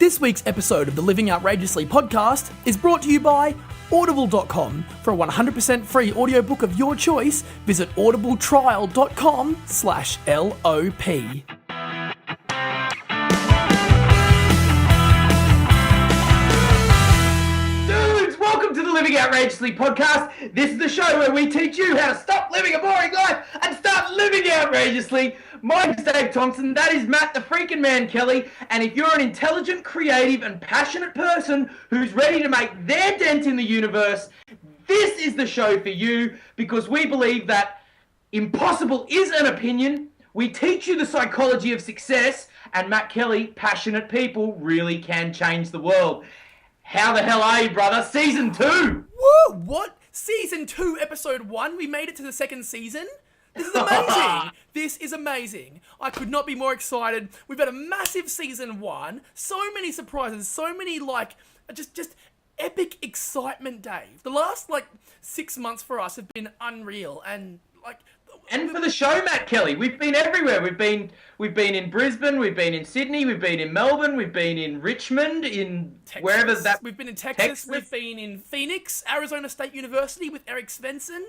This week's episode of the Living Outrageously podcast is brought to you by Audible.com. For a 100% free audiobook of your choice, visit audibletrial.com/LOP. Welcome to the Living Outrageously podcast. This is the show where we teach you how to stop living a boring life and start living outrageously. My name's Dave Thompson, that is Matt the freaking man Kelly, and if you're an intelligent, creative and passionate person who's ready to make their dent in the universe, this is the show for you, because we believe that impossible is an opinion. We teach you the psychology of success, and Matt Kelly, passionate people really can change the world. How the hell are you, brother? Season 2! Woo! What? Season 2, episode 1? We made it to the second season? This is amazing! This is amazing. I could not be more excited. We've had a massive season 1. So many surprises. So many, just epic excitement, Dave. The last, 6 months for us have been unreal. And for the show, Matt Kelly, we've been everywhere. We've been in Brisbane, we've been in Sydney, we've been in Melbourne, we've been in Richmond, in Texas. wherever that... We've been in Texas, we've been in Phoenix, Arizona State University with Eric Svensson.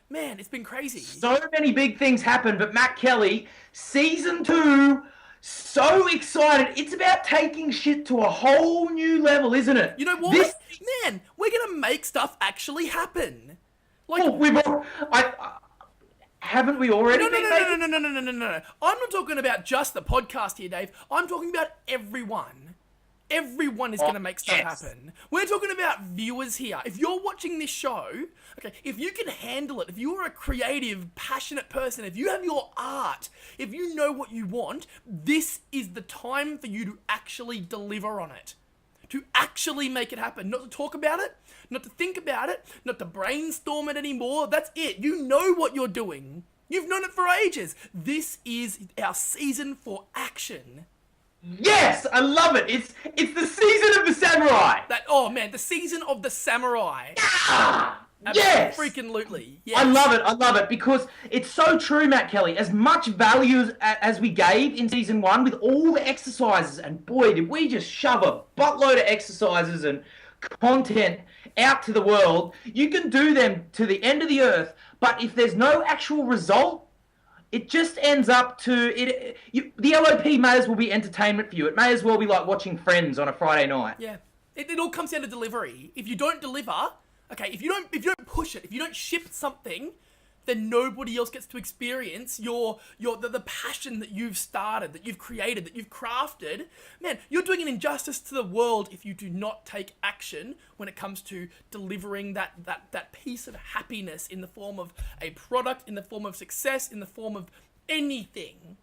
Man, it's been crazy. So many big things happen, but Matt Kelly, season 2, so excited. It's about taking shit to a whole new level, isn't it? You know what? Man, we're going to make stuff actually happen. Haven't we already? No. I'm not talking about just the podcast here, Dave. I'm talking about everyone. Everyone is going to make stuff happen. We're talking about viewers here. If you're watching this show, okay, if you can handle it, if you're a creative, passionate person, if you have your art, if you know what you want, this is the time for you to actually deliver on it. To actually make it happen. Not to talk about it, not to think about it, not to brainstorm it anymore. That's it. You know what you're doing. You've known it for ages. This is our season for action. Yes, I love it. It's the season of the samurai. The season of the samurai. Yes! Freaking-lutely. Yes. I love it, because it's so true, Matt Kelly. As much value as we gave in season 1 with all the exercises, and boy, did we just shove a buttload of exercises and content out to the world. You can do them to the end of the earth, but if there's no actual result, it just ends up to... the LOP may as well be entertainment for you. It may as well be like watching Friends on a Friday night. Yeah. It all comes down to delivery. If you don't deliver... Okay, if you don't push it, if you don't ship something, then nobody else gets to experience the passion that you've started, that you've created, that you've crafted. Man, you're doing an injustice to the world if you do not take action when it comes to delivering that piece of happiness in the form of a product, in the form of success, in the form of anything.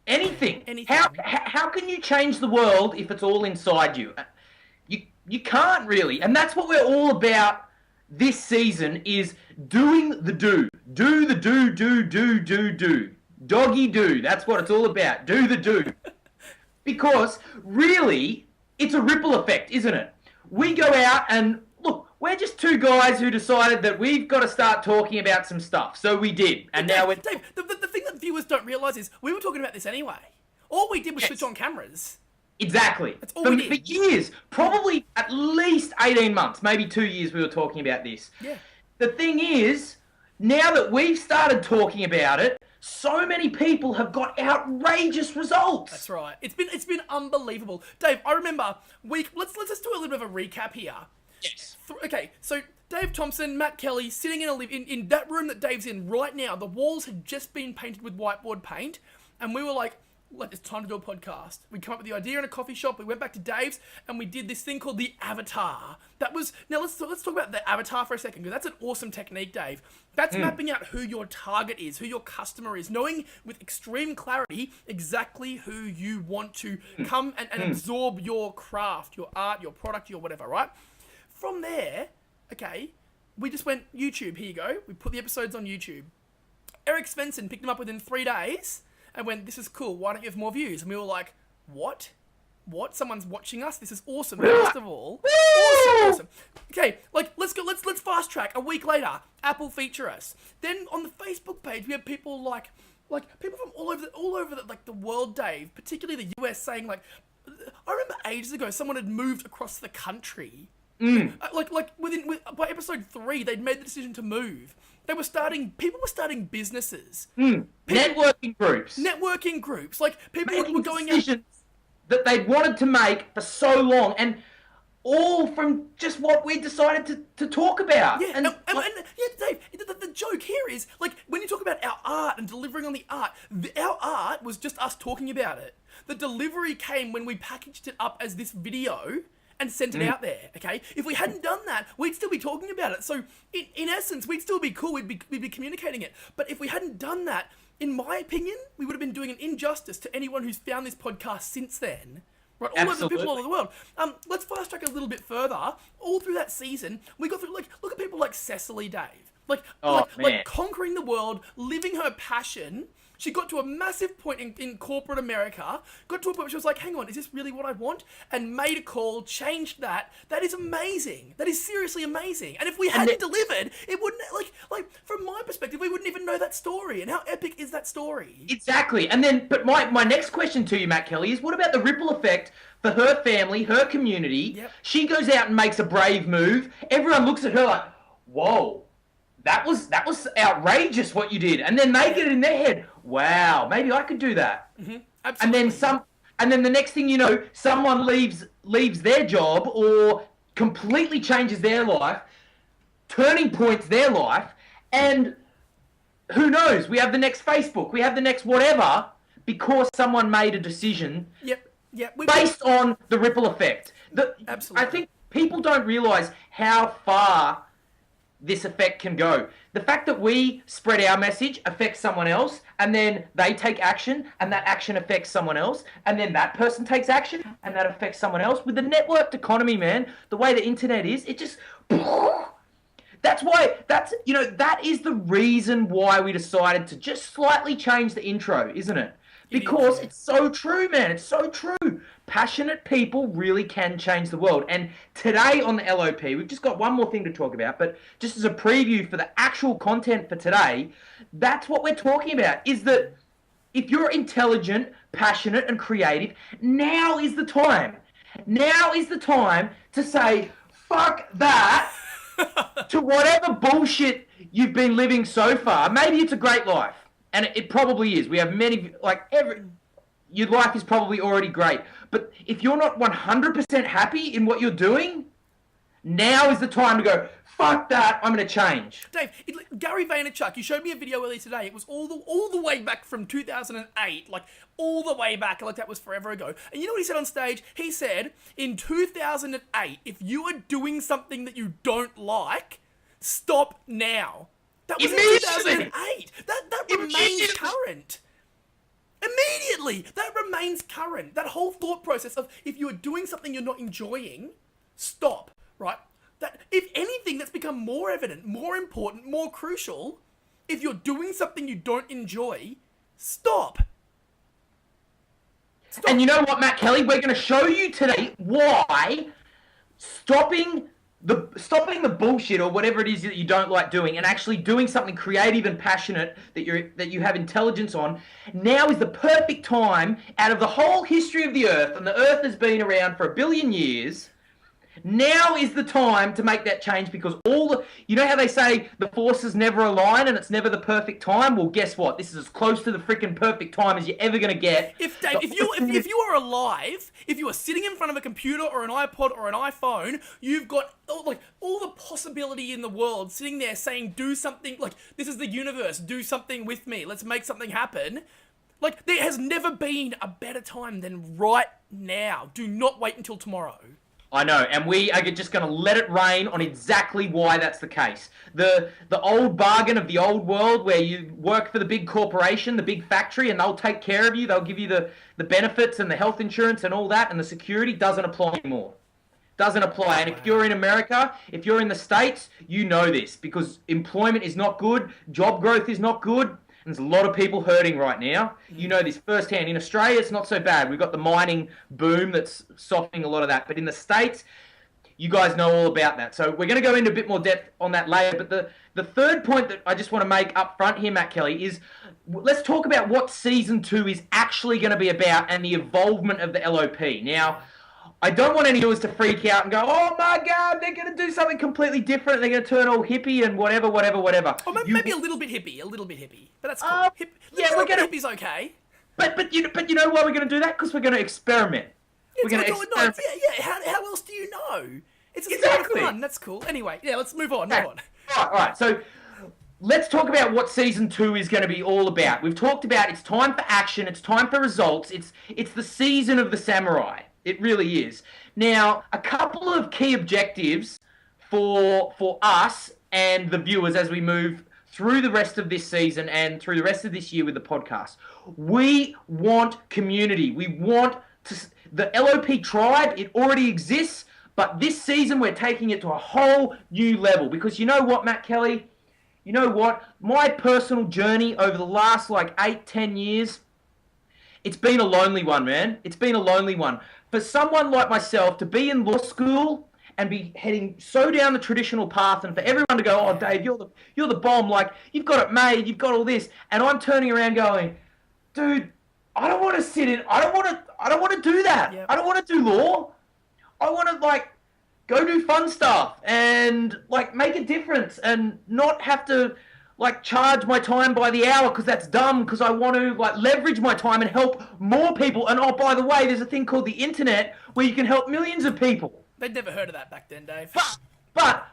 Anything. How can you change the world if it's all inside you? You can't really, and that's what we're all about. This season is doing the do. Do the do. Doggy do. That's what it's all about. Do the do. Because really, it's a ripple effect, isn't it? We go out and, look, we're just two guys who decided that we've got to start talking about some stuff. So we did. And now we're... Dave, the thing that viewers don't realise is we were talking about this anyway. All we did was switch on cameras. Exactly. That's all we did. For years, probably at least 18 months, maybe 2 years we were talking about this. Yeah. The thing is, now that we've started talking about it, so many people have got outrageous results. That's right. It's been unbelievable. Dave, I remember let's just do a little bit of a recap here. Yes. Okay, so Dave Thompson, Matt Kelly, sitting in that room that Dave's in right now, the walls had just been painted with whiteboard paint, and we were like, it's time to do a podcast. We came up with the idea in a coffee shop. We went back to Dave's and we did this thing called the avatar. Now let's talk about the avatar for a second, because that's an awesome technique, Dave. That's mapping out who your target is, who your customer is, knowing with extreme clarity exactly who you want to come and absorb your craft, your art, your product, your whatever, right? From there, okay, we just went YouTube, here you go. We put the episodes on YouTube. Eric Svensson picked them up within 3 days and went, this is cool, why don't you have more views? And we were like, what? Someone's watching us? This is awesome, first of all. Awesome. Okay, let's fast track. A week later, Apple feature us. Then on the Facebook page, we have people like people from all over the world, Dave, particularly the US, saying I remember ages ago someone had moved across the country. By episode 3, they'd made the decision to move. People were starting businesses. Networking groups. Networking groups. Like, people Making were going decisions that they'd wanted to make for so long, and all from just what we decided to talk about. Yeah, and Dave, the joke here is, like, when you talk about our art and delivering on the art, our art was just us talking about it. The delivery came when we packaged it up as this video and sent it out there, okay? If we hadn't done that, we'd still be talking about it. So, in essence, we'd still be cool, we'd be communicating it. But if we hadn't done that, in my opinion, we would have been doing an injustice to anyone who's found this podcast since then. Right, all over the people all over the world. Let's fast track a little bit further. All through that season, we got through, like, look at people like Cecily, Dave. Like conquering the world, living her passion. She got to a massive point in corporate America, got to a point where she was like, hang on, is this really what I want? And made a call, changed that. That is amazing. That is seriously amazing. And if we hadn't delivered, it wouldn't, like from my perspective, we wouldn't even know that story. And how epic is that story? Exactly. And then, but my next question to you, Matt Kelly, is what about the ripple effect for her family, her community? Yep. She goes out and makes a brave move. Everyone looks at her like, whoa. That was outrageous what you did, and then they get it in their head. Wow, maybe I could do that. Absolutely. And then the next thing you know, someone leaves their job or completely changes their life, turning points their life, and who knows? We have the next Facebook, we have the next whatever, because someone made a decision. Yep. Based on the ripple effect. Absolutely. I think people don't realize how far this effect can go. The fact that we spread our message affects someone else, and then they take action, and that action affects someone else, and then that person takes action, and that affects someone else. With the networked economy, man, the way the internet is, it just... that is the reason why we decided to just slightly change the intro, isn't it? Because it's so true, man. It's so true. Passionate people really can change the world. And today on the LOP, we've just got one more thing to talk about, but just as a preview for the actual content for today, that's what we're talking about, is that if you're intelligent, passionate, and creative, now is the time. Now is the time to say, fuck that, to whatever bullshit you've been living so far. Maybe it's a great life. And it probably is. We have many, your life is probably already great. But if you're not 100% happy in what you're doing, now is the time to go, fuck that, I'm going to change. Dave, Gary Vaynerchuk, you showed me a video earlier today. It was all the way back from 2008, like all the way back, like that was forever ago. And you know what he said on stage? He said, in 2008, if you are doing something that you don't like, stop now. That was in 2008. That remains current. Immediately, that remains current. That whole thought process of if you are doing something you're not enjoying, stop, right? That, if anything, that's become more evident, more important, more crucial. If you're doing something you don't enjoy, stop. And you know what, Matt Kelly? We're going to show you today why stopping the bullshit or whatever it is that you don't like doing and actually doing something creative and passionate that you have intelligence on, now is the perfect time out of the whole history of the Earth, and the Earth has been around for 1 billion years. Now is the time to make that change, because you know how they say the forces never align and it's never the perfect time? Well, guess what? This is as close to the freaking perfect time as you're ever going to get. If you are alive, if you are sitting in front of a computer or an iPod or an iPhone, you've got all the possibility in the world sitting there saying, do something, like, this is the universe, do something with me, let's make something happen. Like, there has never been a better time than right now. Do not wait until tomorrow. I know, and we are just going to let it rain on exactly why that's the case. The old bargain of the old world where you work for the big corporation, the big factory, and they'll take care of you, they'll give you the benefits and the health insurance and all that, and the security doesn't apply anymore. Doesn't apply. And if you're in America, if you're in the States, you know this, because employment is not good, job growth is not good. There's a lot of people hurting right now. You know this firsthand. In Australia, it's not so bad. We've got the mining boom that's softening a lot of that. But in the States, you guys know all about that. So we're going to go into a bit more depth on that later. But the third point that I just want to make up front here, Matt Kelly, is let's talk about what Season 2 is actually going to be about and the involvement of the LOP. Now, I don't want any viewers to freak out and go, oh my God, they're going to do something completely different. They're going to turn all hippie and whatever. Or maybe a little bit hippie. But that's cool. We're going to... Hippie's okay. But you know why we're going to do that? Because we're going to experiment. We're going to experiment. How else do you know? It's exactly fun. That's cool. Anyway, let's move on. All right. So let's talk about what Season 2 is going to be all about. We've talked about it's time for action. It's time for results. It's the season of the samurai. It really is. Now, a couple of key objectives for us and the viewers as we move through the rest of this season and through the rest of this year with the podcast. We want community. We want the LOP tribe. It already exists, but this season we're taking it to a whole new level because you know what, Matt Kelly? You know what? My personal journey over the last 8-10 years, it's been a lonely one, man. It's been a lonely one. For someone like myself to be in law school and be heading so down the traditional path and for everyone to go, oh, Dave, you're the bomb. You've got it made. You've got all this. And I'm turning around going, dude, I don't want to sit in. I don't want to do that. Yep. I don't want to do law. I want to go do fun stuff and make a difference and not have to charge my time by the hour because that's dumb because I want to leverage my time and help more people. And oh, by the way, there's a thing called the internet where you can help millions of people. They'd never heard of that back then, Dave. But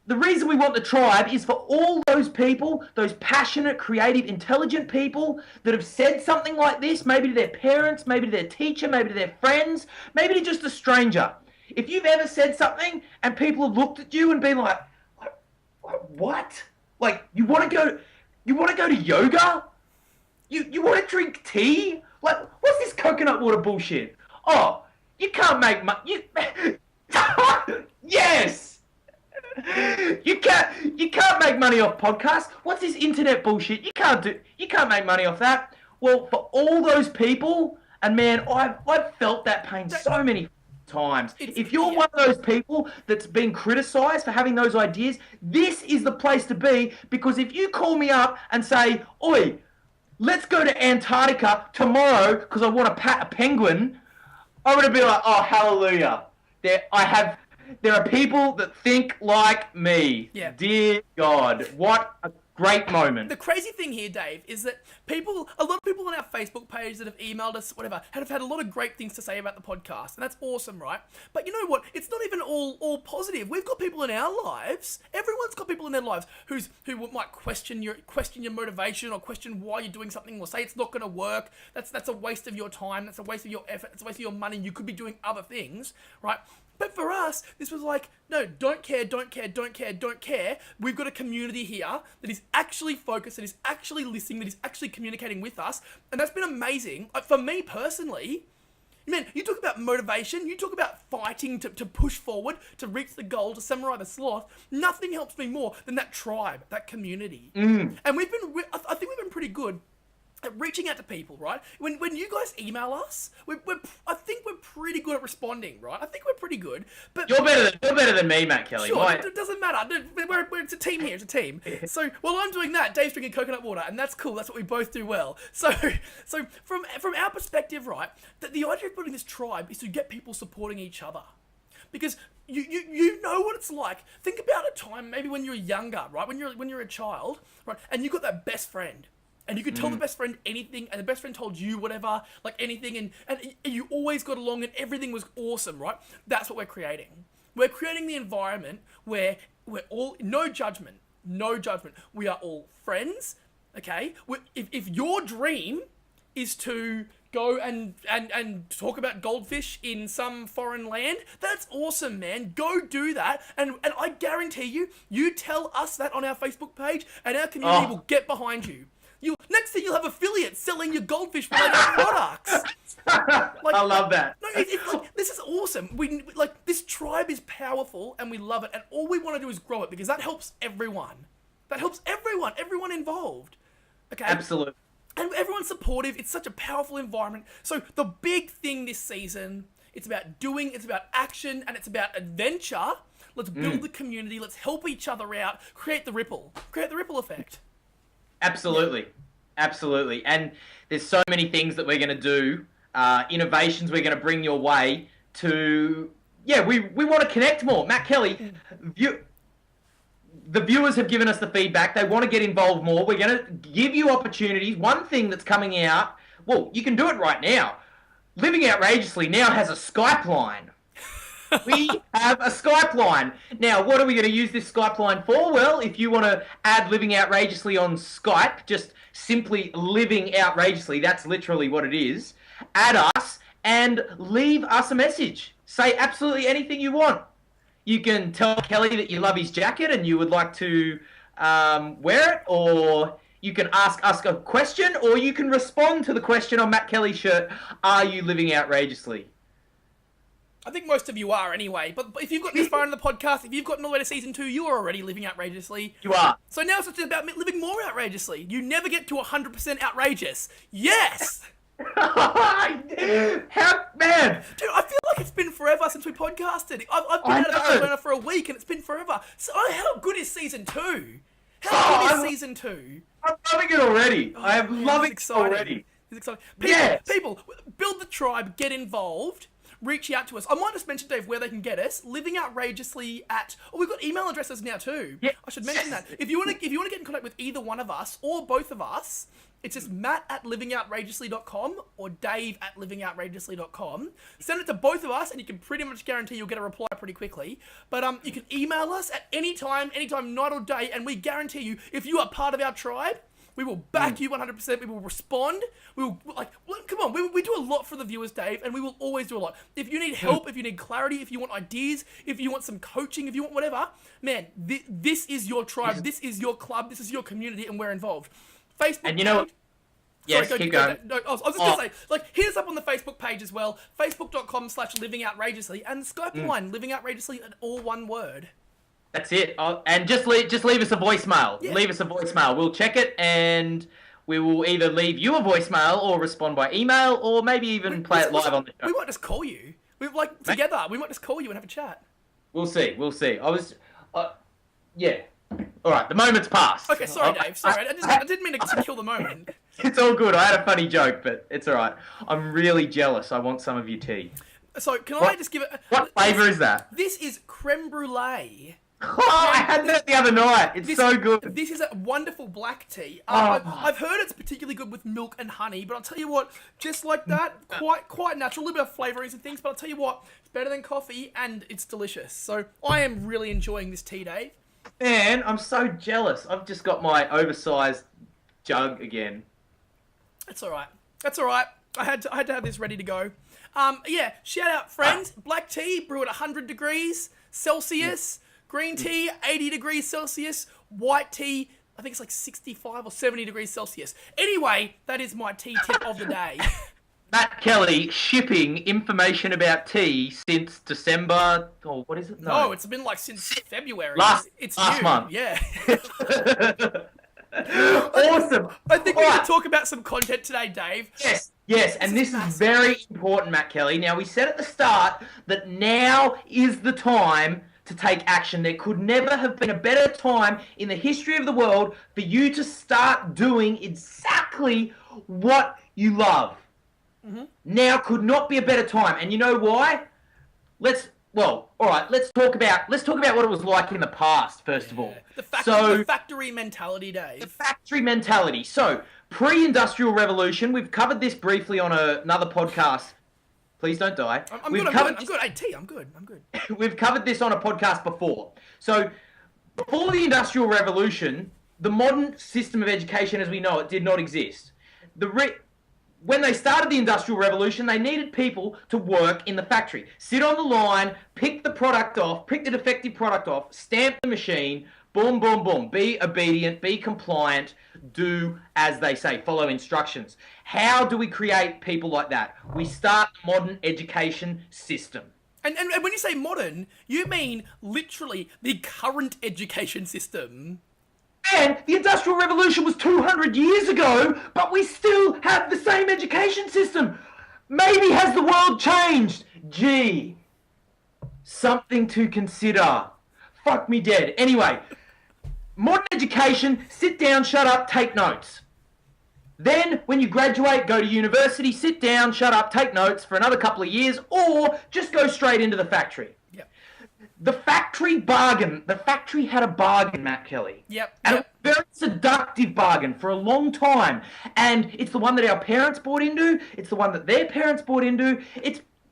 the reason we want the tribe is for all those people, those passionate, creative, intelligent people that have said something like this, maybe to their parents, maybe to their teacher, maybe to their friends, maybe to just a stranger. If you've ever said something and people have looked at you and been like, what? You want to go to yoga? You want to drink tea? What's this coconut water bullshit? Oh, you can't make money. Yes. You can't make money off podcasts. What's this internet bullshit? You can't make money off that. Well, for all those people, and man, I've felt that pain so many times. If you're one of those people that's been criticized for having those ideas, this is the place to be because if you call me up and say, oi, let's go to Antarctica tomorrow because I want to pat a penguin, I'm going to be like, oh, hallelujah. There are people that think like me. Yeah. Dear God, what a great moment. The crazy thing here, Dave, is that a lot of people on our Facebook page that have emailed us, whatever, have had a lot of great things to say about the podcast, and that's awesome, right? But you know what? It's not even all positive. We've got people in our lives. Everyone's got people in their lives who might question your motivation or question why you're doing something or say it's not going to work. That's a waste of your time. That's a waste of your effort. It's a waste of your money. You could be doing other things, right? But for us, this was no, don't care. We've got a community here that is actually focused, that is actually listening, that is actually communicating with us. And that's been amazing. For me personally, man, you talk about motivation, you talk about fighting to push forward, to reach the goal, to samurai the sloth. Nothing helps me more than that tribe, that community. And I think we've been pretty good at reaching out to people, right? When you guys email us, I think we're pretty good at responding, right? I think we're pretty good. But you're better than me, Matt Kelly. Sure, it doesn't matter. It's a team here. It's a team. So while I'm doing that, Dave's drinking coconut water, and that's cool. That's what we both do well. So from our perspective, right, the idea of building this tribe is to get people supporting each other. Because you know what it's like. Think about a time maybe when you're younger, right? When you're a child, right? And you got that best friend. And you could tell the best friend anything, and the best friend told you whatever, anything, and you always got along, and everything was awesome, right? That's what we're creating. We're creating the environment where we're all, no judgment. We are all friends, okay? If your dream is to go and talk about goldfish in some foreign land, that's awesome, man. Go do that, and I guarantee you tell us that on our Facebook page, and our community will get behind you. Next thing you'll have affiliates selling your goldfish related products. I love that. No, this is awesome. This tribe is powerful and we love it, and all we want to do is grow it because that helps everyone. Everyone involved. Okay? Absolutely. And everyone's supportive. It's such a powerful environment. So the big thing this season It's about doing, it's about action, and it's about adventure. Let's build the community. Let's help each other out. Create the ripple effect. Absolutely. Absolutely. And there's so many things that we're going to do, innovations we're going to bring your way to, we want to connect more. Matt Kelly, the viewers have given us the feedback. They want to get involved more. We're going to give you opportunities. One thing that's coming out, well, you can do it right now. Living Outrageously now has a Skype line. We have a Skype line. Now, what are we going to use this Skype line for? Well, if you want to add Living Outrageously on Skype, just simply Living Outrageously, that's literally what it is. Add us and leave us a message. Say absolutely anything you want. You can tell Kelly that you love his jacket and you would like to wear it, or you can ask us a question, or you can respond to the question on Matt Kelly's shirt, are you living outrageously? I think most of you are anyway, but if you've got this far in the podcast, if you've gotten all the way to season 2, you are already living outrageously. You are. So now it's just about living more outrageously. You never get to 100% outrageous. Yes! How, man? Dude, I feel like it's been forever since we podcasted. I've been out of Arizona for a week and it's been forever. So how good is season 2? How good is season 2? I'm loving it already. I am loving it already. It's exciting. Yes. People, build the tribe, get involved. Reach out to us. I might just mention, Dave, where they can get us. Living Outrageously at... Oh, we've got email addresses now too. Yeah. I should mention that. If you want to get in contact with either one of us or both of us, it's just matt@livingoutrageously.com or dave@livingoutrageously.com. Send it to both of us and you can pretty much guarantee you'll get a reply pretty quickly. But you can email us at any time, night or day, and we guarantee you, if you are part of our tribe, we will back you 100%. We will respond. We will, come on. We do a lot for the viewers, Dave, and we will always do a lot. If you need help, if you need clarity, if you want ideas, if you want some coaching, if you want whatever, man, this is your tribe. This is your club. This is your community, and we're involved. Facebook. And you know what? Yes, keep going. No, I was just going to say, hit us up on the Facebook page as well. Facebook.com/livingoutrageously and the Skype line, Living Outrageously, in all one word. That's it. And just leave us a voicemail. Yeah. Leave us a voicemail. We'll check it and we will either leave you a voicemail or respond by email or maybe even play it live on the show. We might just call you. Together. We might just call you and have a chat. We'll see. Yeah. All right. The moment's passed. Okay. Sorry, Dave. Sorry. I didn't mean to kill the moment. It's all good. I had a funny joke, but it's all right. I'm really jealous. I want some of your tea. So can I just give it... What flavour is that? This is creme brulee. Oh, I had that the other night. It's so good. This is a wonderful black tea. I've heard it's particularly good with milk and honey, but I'll tell you what, just like that, quite natural, a little bit of flavourings and things, but I'll tell you what, it's better than coffee and it's delicious. So I am really enjoying this tea, Dave. Man, I'm so jealous. I've just got my oversized jug again. That's all right. I had to have this ready to go. Shout out, friends. Black tea, brew at 100 degrees Celsius. Green tea, 80 degrees Celsius. White tea, I think it's like 65 or 70 degrees Celsius. Anyway, that is my tea tip of the day. Matt Kelly shipping information about tea since December, or what is it? No, it's been since February. Last new. month. Yeah. Awesome. I think we can talk about some content today, Dave. Yes, and this is very important, Matt Kelly. Now, we said at the start that now is the time to take action. There could never have been a better time in the history of the world for you to start doing exactly what you love. Mm-hmm. Now could not be a better time. And you know why? Let's talk about what it was like in the past, first of all. The factory mentality, Dave. The factory mentality. So, pre-industrial revolution, we've covered this briefly on another podcast. Please don't die. I'm good. Hey, T, I'm good. We've covered this on a podcast before. So, before the Industrial Revolution, the modern system of education as we know it did not exist. When they started the Industrial Revolution, they needed people to work in the factory. Sit on the line, pick the defective product off, stamp the machine, boom, boom, boom. Be obedient, be compliant, do as they say, follow instructions. How do we create people like that? We start the modern education system. And when you say modern, you mean literally the current education system. And the Industrial Revolution was 200 years ago, but we still have the same education system. Maybe has the world changed? Gee, something to consider. Fuck me dead. Anyway, modern education, sit down, shut up, take notes. Then, when you graduate, go to university, sit down, shut up, take notes for another couple of years, or just go straight into the factory. Yep. The factory had a bargain, Matt Kelly. Yep. And a very seductive bargain for a long time. And it's the one that our parents bought into. It's the one that their parents bought into.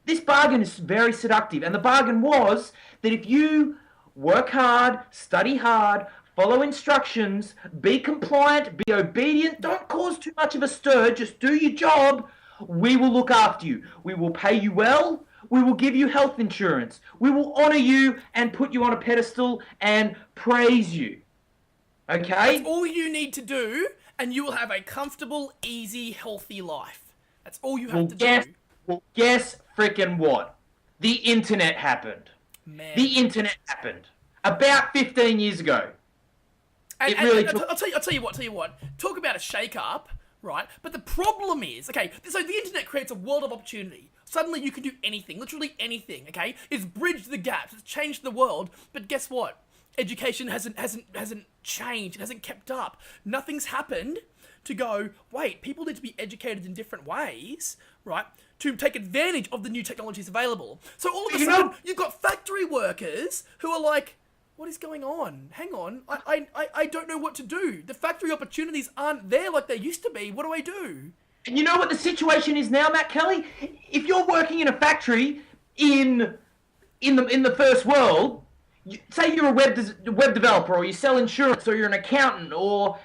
This bargain is very seductive. And the bargain was that if you work hard, study hard, follow instructions, be compliant, be obedient, don't cause too much of a stir, just do your job, we will look after you. We will pay you well. We will give you health insurance. We will honor you and put you on a pedestal and praise you. Okay? That's all you need to do, and you will have a comfortable, easy, healthy life. That's all you have to do. Well, guess frickin' what? The internet happened. Man. The internet happened. About 15 years ago. And I'll tell you what. Talk about a shake-up, right? But the problem is, okay, so the internet creates a world of opportunity. Suddenly you can do anything, literally anything, okay? It's bridged the gaps, it's changed the world, but guess what? Education hasn't changed, it hasn't kept up. Nothing's happened to go, wait, people need to be educated in different ways, right? To take advantage of the new technologies available. So all of a sudden, you've got factory workers who are like, what is going on? Hang on, I don't know what to do. The factory opportunities aren't there like they used to be. What do I do? And you know what the situation is now, Matt Kelly? If you're working in a factory in the first world, say you're a web developer, or you sell insurance, or you're an accountant, or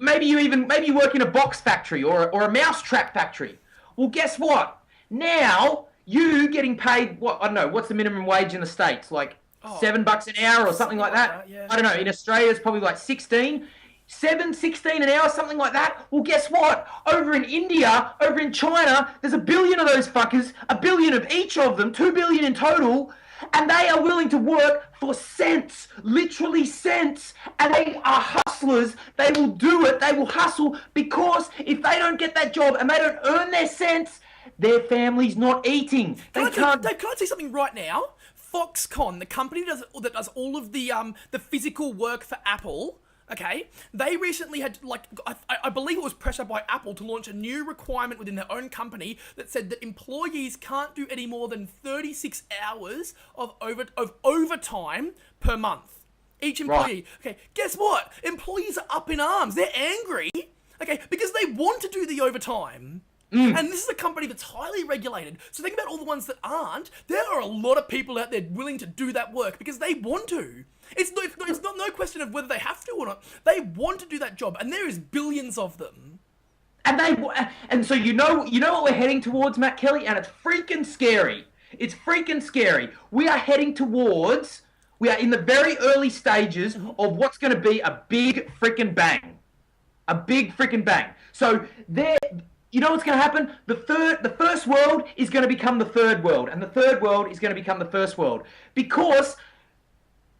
maybe you work in a box factory or a mousetrap factory. Well, guess what? Now you getting paid what? I don't know. What's the minimum wage in the States? Like $7 an hour or something like that. Yeah. I don't know. In Australia, it's probably like 16 an hour, something like that. Well, guess what? Over in India, over in China, there's a billion of those fuckers, a billion of each of them, 2 billion in total, and they are willing to work for cents, literally cents, and they are hustlers. They will do it. They will hustle, because if they don't get that job and they don't earn their cents, their family's not eating. Dave, can I say something right now? Foxconn, the company that does all of the physical work for Apple, okay, they recently had, like, I believe it was pressure by Apple to launch a new requirement within their own company that said that employees can't do any more than 36 hours of overtime per month. Each employee. Right. Okay, guess what? Employees are up in arms. They're angry, okay, because they want to do the overtime. And this is a company that's highly regulated. So think about all the ones that aren't. There are a lot of people out there willing to do that work because they want to. It's not no question of whether they have to or not. They want to do that job, and there is billions of them. And so you know what we're heading towards, Matt Kelly, and it's freaking scary. It's freaking scary. We are in the very early stages of what's going to be a big freaking bang. A big freaking bang. So you know what's going to happen? The first world is going to become the third world, and the third world is going to become the first world, because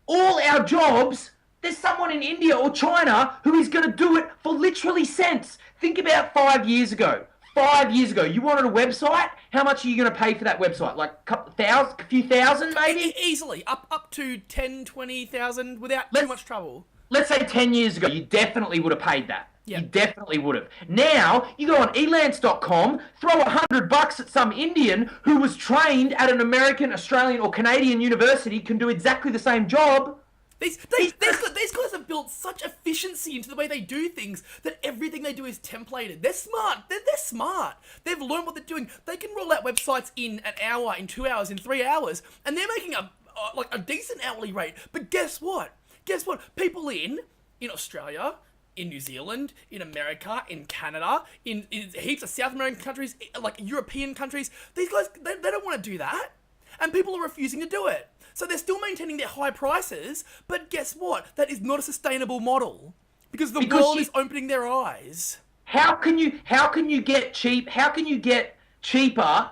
all our jobs, there's someone in India or China who is going to do it for literally cents. Think about 5 years ago. 5 years ago, you wanted a website. How much are you going to pay for that website? Like a few thousand, maybe? Easily, up to 10, 20,000 without too much trouble. Let's say 10 years ago, you definitely would have paid that. Yep. You definitely would have. Now, you go on elance.com, throw $100 at some Indian who was trained at an American, Australian, or Canadian university, can do exactly the same job. These guys have built such efficiency into the way they do things that everything they do is templated. They're smart. They're smart. They've learned what they're doing. They can roll out websites in an hour, in 2 hours, in 3 hours, and they're making a decent hourly rate. But guess what? People in Australia, in New Zealand, in America, in Canada, in heaps of South American countries, like European countries, these guys, they don't want to do that. And people are refusing to do it. So they're still maintaining their high prices, but guess what? That is not a sustainable model. Because the world is opening their eyes. How can you get cheap? How can you get cheaper?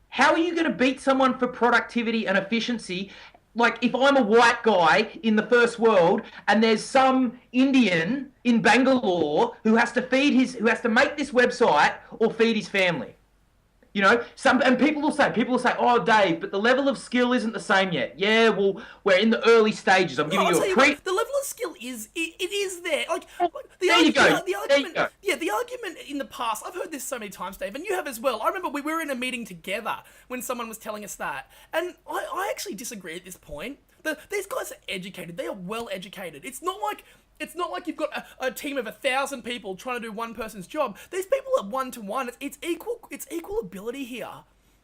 How are you going to beat someone for productivity and efficiency? Like, if I'm a white guy in the first world and there's some Indian in Bangalore who has to make this website or feed his family. You know, and people will say, "Oh, Dave, but the level of skill isn't the same yet." Yeah, well, we're in the early stages. I'm giving I'll you tell a you pre. what, the level of skill it is there. Like the There you go. the There you argument, go. yeah, the argument in the past. I've heard this so many times, Dave, and you have as well. I remember we were in a meeting together when someone was telling us that, and I actually disagree at this point. These guys are educated. They are well educated. It's not like you've got a team of 1,000 people trying to do one person's job. These people are one to one. It's equal ability here.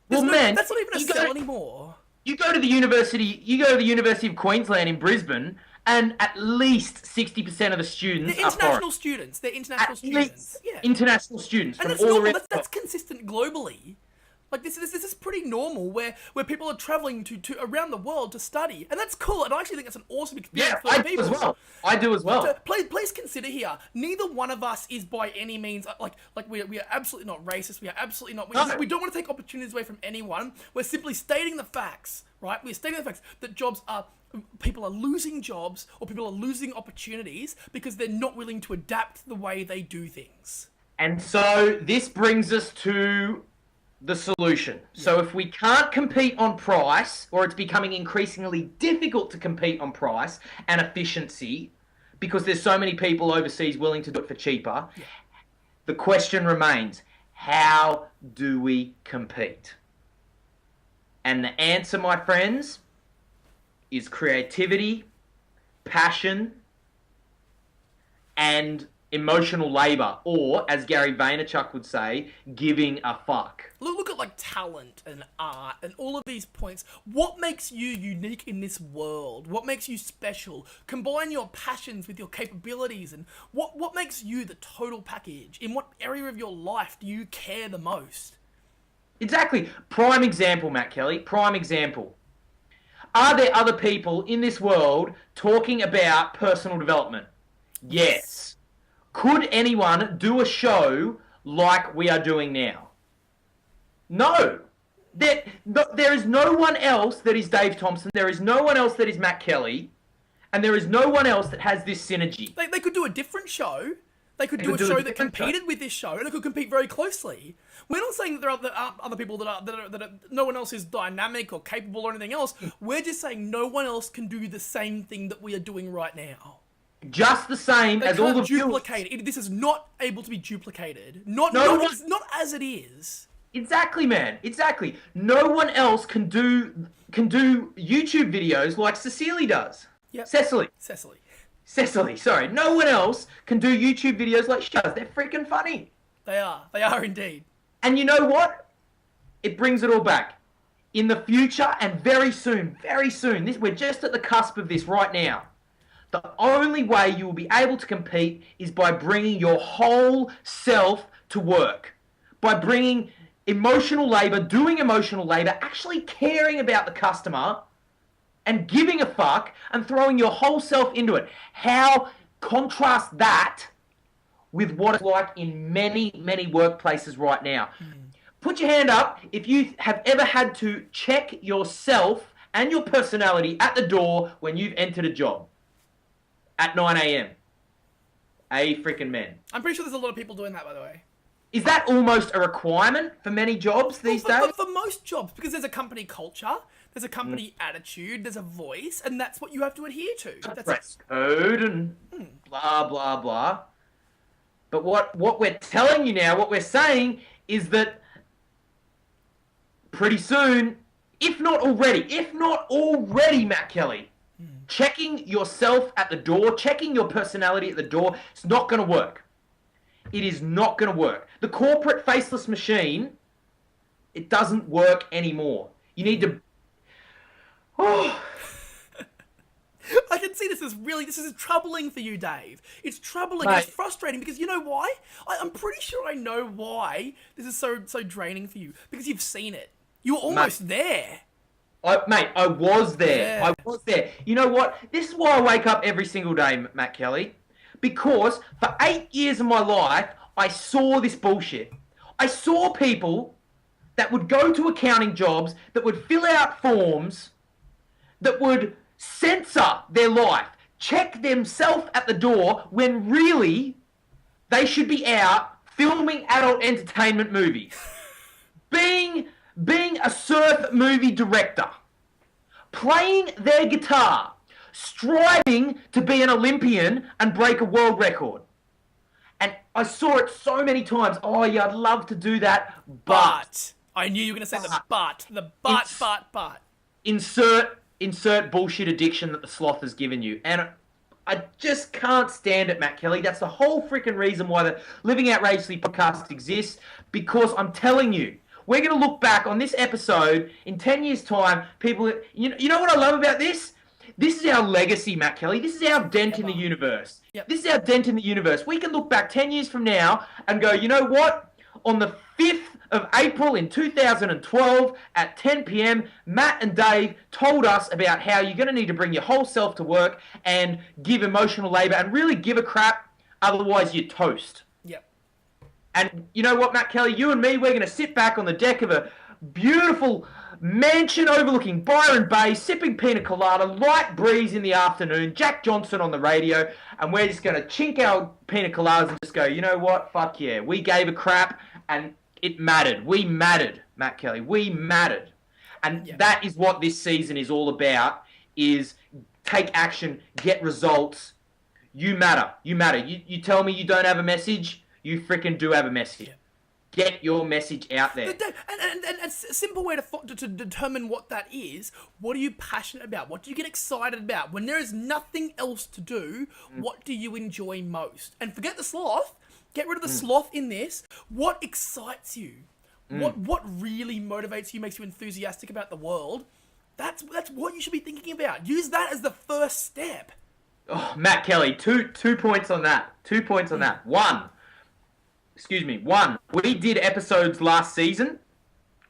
Well, man, that's not even a skill anymore. You go to the University of Queensland in Brisbane, and at least 60% of the students They're international students. They're international students. Yeah. International students And from that's all normal. around. That's consistent globally. Like this is pretty normal where people are traveling to around the world to study, and that's cool. And I actually think that's an awesome experience for people. I do as well. So please consider here. Neither one of us is by any means like we are absolutely not racist. We are absolutely not. We don't want to take opportunities away from anyone. We're simply stating the facts, right? We're stating the facts that people are losing jobs or people are losing opportunities because they're not willing to adapt the way they do things. And so this brings us to the solution. So if we can't compete on price, or it's becoming increasingly difficult to compete on price and efficiency because there's so many people overseas willing to do it for cheaper, the question remains, how do we compete? And the answer, my friends, is creativity, passion, and emotional labor, or as Gary Vaynerchuk would say, giving a fuck. Look at like talent and art and all of these points. What makes you unique in this world? What makes you special? Combine your passions with your capabilities, and what makes you the total package? In what area of your life do you care the most? Exactly. Prime example, Matt Kelly. Prime example. Are there other people in this world talking about personal development? Yes. Could anyone do a show like we are doing now? No. There is no one else that is Dave Thompson. There is no one else that is Matt Kelly. And there is no one else that has this synergy. They could do a different show. They could do a show that competed with this show, and it could compete very closely. We're not saying that there are other people that are no one else is dynamic or capable or anything else. We're just saying no one else can do the same thing that we are doing right now. Just the same as all the duplicate. This is not able to be duplicated. Not as it is. Exactly, man. Exactly. No one else can do YouTube videos like Cecily does. Yep. Cecily, sorry. No one else can do YouTube videos like she does. They're freaking funny. They are indeed. And you know what? It brings it all back. In the future, and very soon, we're just at the cusp of this right now. The only way you will be able to compete is by bringing your whole self to work. By bringing emotional labor, doing emotional labor, actually caring about the customer, and giving a fuck, and throwing your whole self into it. How contrast that with what it's like in many, many workplaces right now. Put your hand up if you have ever had to check yourself and your personality at the door when you've entered a job at 9 a.m. Freaking man. I'm pretty sure there's a lot of people doing that, by the way. Is that almost a requirement for many jobs these days? For most jobs, because there's a company culture, there's a company attitude, there's a voice, and that's what you have to adhere to. That's dress code and blah, blah, blah. But what we're telling you now, what we're saying is that pretty soon, if not already, Matt Kelly, checking yourself at the door, checking your personality at the door, it's not going to work. It is not going to work. The corporate faceless machine, it doesn't work anymore. You need to... Oh. I can see this is troubling for you, Dave. It's troubling. Mate. It's frustrating because you know why? I'm pretty sure I know why this is so draining for you. Because you've seen it. You were almost there. I was there. Yeah. I was there. You know what? This is why I wake up every single day, Matt Kelly. Because for 8 years of my life, I saw this bullshit. I saw people that would go to accounting jobs, that would fill out forms, that would censor their life, check themselves at the door when really they should be out filming adult entertainment movies. being a surf movie director, playing their guitar, striving to be an Olympian and break a world record. And I saw it so many times. Oh, yeah, I'd love to do that, but I knew you were going to say the but. Insert bullshit addiction that the sloth has given you. And I just can't stand it, Matt Kelly. That's the whole freaking reason why the Living Outrageously podcast exists, because I'm telling you, we're going to look back on this episode in 10 years' time. People, you know what I love about this? This is our legacy, Matt Kelly. This is our dent in the universe. Yep. This is our dent in the universe. We can look back 10 years from now and go, you know what? On the 5th of April in 2012 at 10 p.m, Matt and Dave told us about how you're going to need to bring your whole self to work and give emotional labor and really give a crap, otherwise you're toast. Yep. And you know what, Matt Kelly? You and me, we're going to sit back on the deck of a beautiful mansion overlooking Byron Bay, sipping pina colada, light breeze in the afternoon, Jack Johnson on the radio, and we're just going to chink our pina coladas and just go, you know what? Fuck yeah. We gave a crap, and it mattered. We mattered, Matt Kelly. We mattered. And that is what this season is all about, is take action, get results. You matter. You matter. You tell me you don't have a message, you freaking do have a message. Yeah. Get your message out there. And a simple way to determine what that is, what are you passionate about? What do you get excited about? When there is nothing else to do, what do you enjoy most? And forget the sloth. Get rid of the sloth in this. What excites you? What really motivates you, makes you enthusiastic about the world? That's what you should be thinking about. Use that as the first step. Oh, Matt Kelly, two points on that. 2 points on that. One, we did episodes last season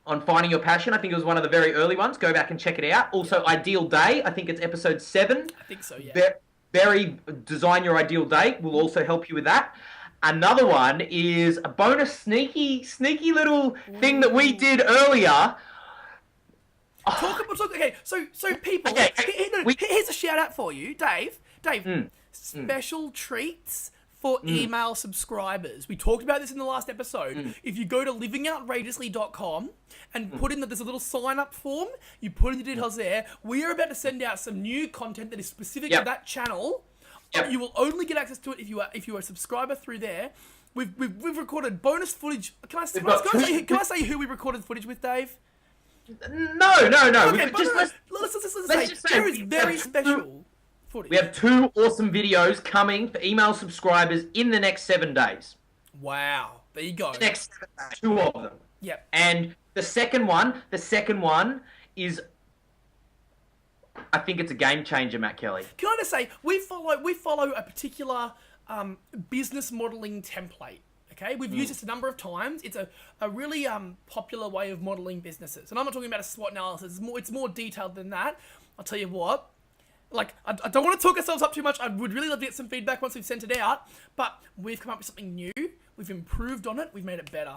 on finding your passion. I think it was one of the very early ones. Go back and check it out. Also, Ideal Day. I think it's episode 7. I think so, yeah. Very Design Your Ideal Day will also help you with that. Another one is a bonus sneaky little thing that we did earlier. Okay, so people, here's a shout out for you, Dave. Special treats for email subscribers. We talked about this in the last episode. If you go to livingoutrageously.com and put in there's a little sign-up form, you put in the details there. We are about to send out some new content that is specific to that channel. You will only get access to it if you are a subscriber through there. We've recorded bonus footage. Can I say who we recorded footage with, Dave? No. Okay, let's just say there is very special footage. We have 2 awesome videos coming for email subscribers in the next 7 days. Wow. There you go. The next 7 days, 2 of them. Yep. And the second one is, I think it's a game changer, Matt Kelly. Can I just say, we follow a particular business modeling template. Okay, we've used this a number of times. It's a really popular way of modeling businesses, and I'm not talking about a SWOT analysis. It's more detailed than that. I'll tell you what. Like, I don't want to talk ourselves up too much. I would really love to get some feedback once we've sent it out. But we've come up with something new. We've improved on it. We've made it better.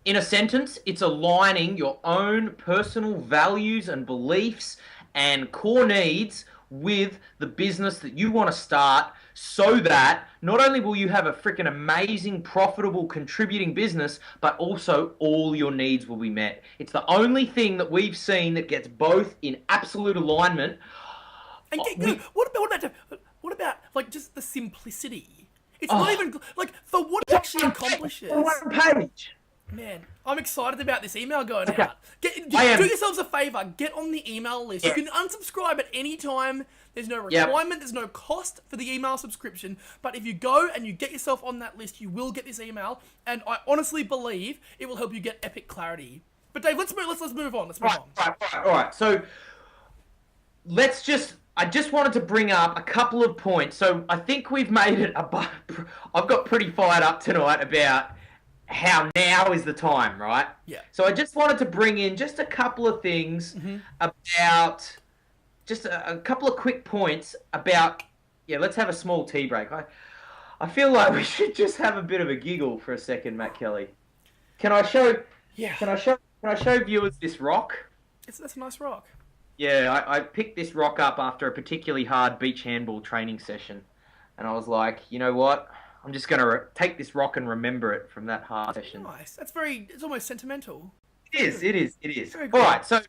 In a sentence, it's aligning your own personal values and beliefs and core needs with the business that you want to start, so that not only will you have a freaking amazing, profitable, contributing business, but also all your needs will be met. It's the only thing that we've seen that gets both in absolute alignment. And what about like just the simplicity? It's not even like for what it actually accomplishes. One page. Man, I'm excited about this email going out. Do yourselves a favor. Get on the email list. You can unsubscribe at any time. There's no requirement. There's no cost for the email subscription. But if you go and you get yourself on that list, you will get this email. And I honestly believe it will help you get epic clarity. But Dave, let's move on. All right. So I just wanted to bring up a couple of points. So I think we've made it I've got pretty fired up tonight about how now is the time, right? Yeah. So I just wanted to bring in just a couple of things about, just a couple of quick points about, let's have a small tea break. I feel like we should just have a bit of a giggle for a second, Matt Kelly. Can I show viewers this rock? That's a nice rock. Yeah, I picked this rock up after a particularly hard beach handball training session. And I was like, you know what? I'm just going to take this rock and remember it from that hard session. Nice. It's almost sentimental. It is. Very All good. right, so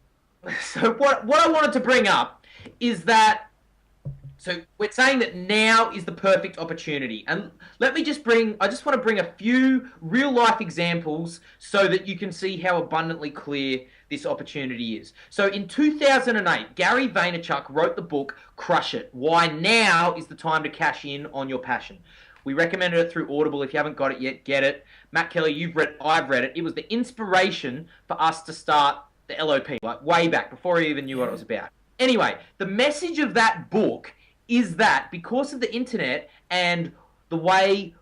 what I wanted to bring up is that, so we're saying that now is the perfect opportunity. And I just want to bring a few real life examples so that you can see how abundantly clear this opportunity is. So in 2008, Gary Vaynerchuk wrote the book, Crush It, Why Now is the Time to Cash In on Your Passion. We recommended it through Audible. If you haven't got it yet, get it. Matt Kelly, you've read it, I've read it. It was the inspiration for us to start the LOP, like way back, before I even knew what it was about. Anyway, the message of that book is that because of the internet and the way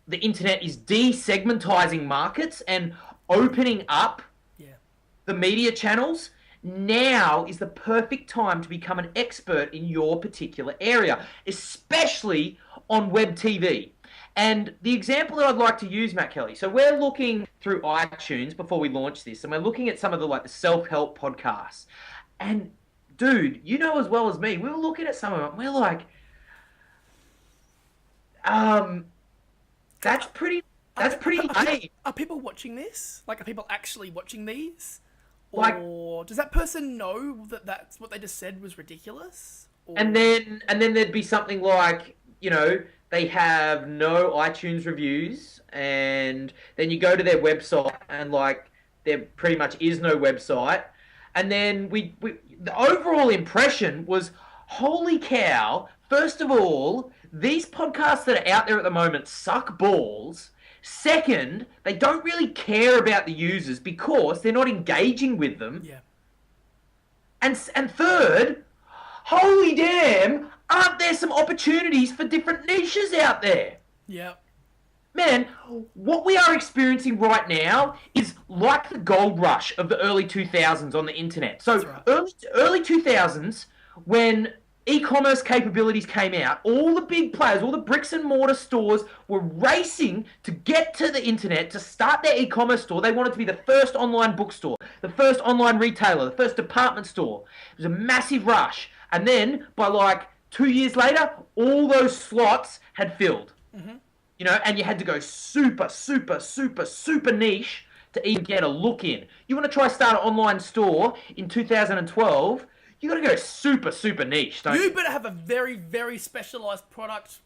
the internet is desegmentizing markets and opening up the media channels, now is the perfect time to become an expert in your particular area, especially on web TV. And the example that I'd like to use, Matt Kelly, so we're looking through iTunes before we launch this, and we're looking at some of the self-help podcasts. And dude, you know as well as me, we were looking at some of them, we're like, that's pretty lame. Are people watching this? Like, are people actually watching these? Like, or does that person know that that's what they just said was ridiculous? Or... And then there'd be something like, they have no iTunes reviews, and then you go to their website and there pretty much is no website. And then the overall impression was, holy cow, first of all, these podcasts that are out there at the moment suck balls. Second, they don't really care about the users because they're not engaging with them. Yeah. And third, holy damn, aren't there some opportunities for different niches out there? Yeah. Man, what we are experiencing right now is like the gold rush of the early 2000s on the internet. So right. early 2000s, when e-commerce capabilities came out, all the big players, all the bricks and mortar stores were racing to get to the internet to start their e-commerce store. They wanted to be the first online bookstore, the first online retailer, the first department store. It was a massive rush. And then by 2 years later, all those slots had filled. Mm-hmm. And you had to go super, super, super, super niche to even get a look in. You want to try start an online store in 2012, you got to go super, super niche, don't you? You better have a very, very specialized product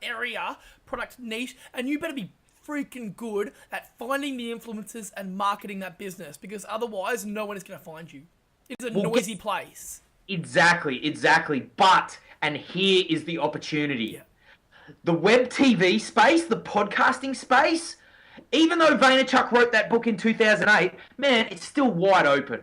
area, product niche, and you better be freaking good at finding the influencers and marketing that business, because otherwise no one is going to find you. It's a noisy place. Exactly. But, and here is the opportunity. Yeah. The web TV space, the podcasting space, even though Vaynerchuk wrote that book in 2008, man, it's still wide open.